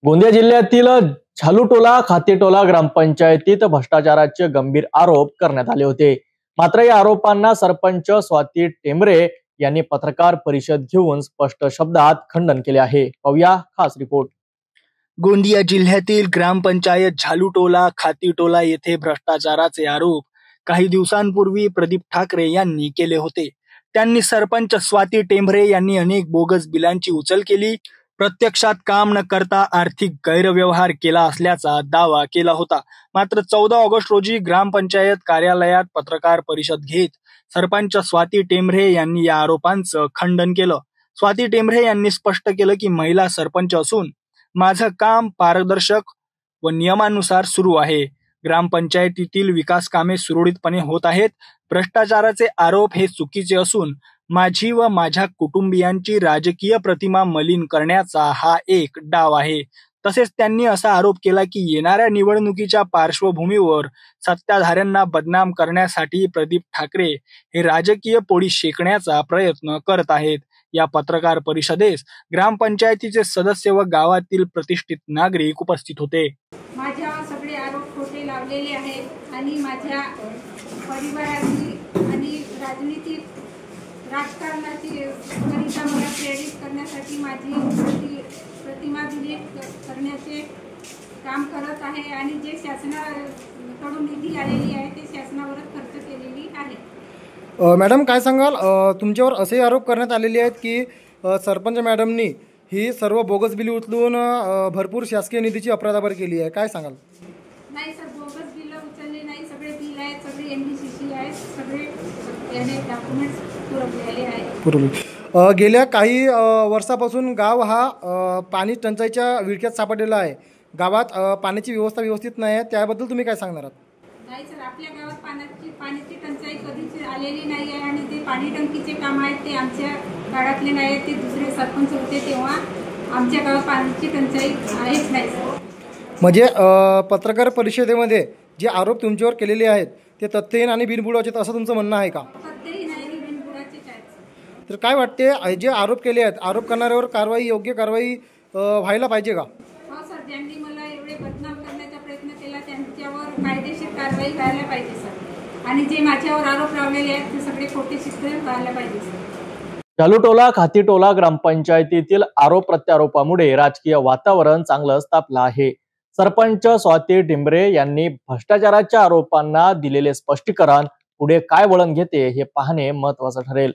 गोंदिया जिल्ह्यातील झालुटोला खातेटोला ग्रामपंचायतीत भ्रष्टाचाराचे गंभीर आरोप करण्यात आले होते। मात्र या आरोपांना सरपंच स्वाती टेंभरे यांनी पत्रकार परिषद घेऊन स्पष्ट शब्दात खंडन केले आहे। पाहूया खास रिपोर्ट। गोंदिया जिल्ह्यातील ग्रामपंचायत झालुटोला खातीटोला येथे भ्रष्टाचाराचे आरोप काही दिवसांपूर्वी प्रदीप ठाकरे यांनी केले होते। त्यांनी सरपंच स्वाती टेंभरे यांनी अनेक बोगस बिलांची उचल केली, प्रत्यक्षात काम न करता आर्थिक गैरव्यवहार केला असल्याचा दावा केला होता। मात्र 14 ऑगस्ट रोजी ग्रामपंचायत कार्यालयात पत्रकार परिषद घेत सरपंच स्वाती टेंभरे यांनी या आरोपांचं खंडन केलं। स्वाती टेंभरे यांनी स्पष्ट केलं की महिला सरपंच असून माझं काम पारदर्शक व नियमानुसार सुरू आहे। ग्रामपंचायतीतील विकास कामे सुरळीतपणे होत आहेत। भ्रष्टाचाराचे आरोप हे चुकीचे असून माझी व माझ्या कुटुंबियांची राजकीय प्रतिमा मलिन करण्याचा हा एक डाव आहे। तसेच त्यांनी असा आरोप केला की येणाऱ्या निवडणुकीच्या पार्श्वभूमीवर सत्ताधाऱ्यांना बदनाम करण्यासाठी प्रदीप ठाकरे हे राजकीय पोळी शेकण्याचा प्रयत्न करत आहेत। या पत्रकार परिषदेस ग्रामपंचायतीचे सदस्य व गावातील प्रतिष्ठित नागरिक उपस्थित होते। माझ्यावर सगळे आरोप खोटे लावलेले आहेत आणि माझ्या परिवाराची आणि राजकारणाची करिता मला प्रेरित करण्यासाठी माझी प्रतिमा विलीन करण्याचे काम करत आहे आणि जे शासनाकडून निधी आलेली आहे ते शासनावरच खर्च केलेली आहे। मॅडम काय सांगाल, तुमच्यावर असे आरोप करण्यात आलेले आहेत की सरपंच मॅडमनी ही सर्व बोगस बिले उचलून भरपूर शासकीय निधीची अफरातफर केली आहे, काय सांगाल? नाही सर, बोगस बिल उचलले नाही, सगळे बिल आहेत, सगळे एमडीसीसी आहेत, सगळे याने डॉक्युमेंट्स पुरवलेले आहेत। गेल्या काही वर्षापासून गाव हा पाणी टंचाईच्या विळख्यात सापडलेला आहे। गावात पाण्याची व्यवस्था व्यवस्थित नाही आहे, त्याबद्दल तुम्ही काय सांगणार आहात? नाही सर, आपल्या गावात पाण्याची टंचाई कधीच आलेली नाही आहे आणि ते पाणी टंकीचे काम आहेत ते आमच्या काळातले नाही आहेत, ते दुसरे सरपंच होते तेव्हा आमच्या गावात पाण्याची टंचाई आहेच नाही सर। म्हणजे पत्रकार परिषदेमध्ये जे आरोप तुमच्यावर केलेले आहेत ते तथ्यहीन आणि बिनबुडाचे असं तुमचं म्हणणं आहे का? तथ्यहीन आणि बिनबुडाचेच आहेत। तर काय वाटते, जे आरोप केले आहेत आरोप करणाऱ्यावर योग्य कारवाई व्हायला पाहिजे का? हो सर, ज्यांनी मला एवढे बदनाम करण्याचा प्रयत्न केला त्यांच्यावर कायदेशीर कारवाई व्हायला पाहिजे सर, आणि जे माझ्यावर आरोप लावलेले आहेत ते सगळे खोटे सिद्ध व्हायला पाहिजे सर। झालुटोला खातीटोला ग्रामपंचायतीतील आरोप प्रत्यारोपामुळे राजकीय वातावरण चांगलंच तापलं आहे। सरपंच स्वाती टेंभरे यांनी भ्रष्टाचाराच्या आरोपांना दिलेले स्पष्टीकरण पुढे काय वळण घेते हे पाहणे महत्त्वाचं ठरेल।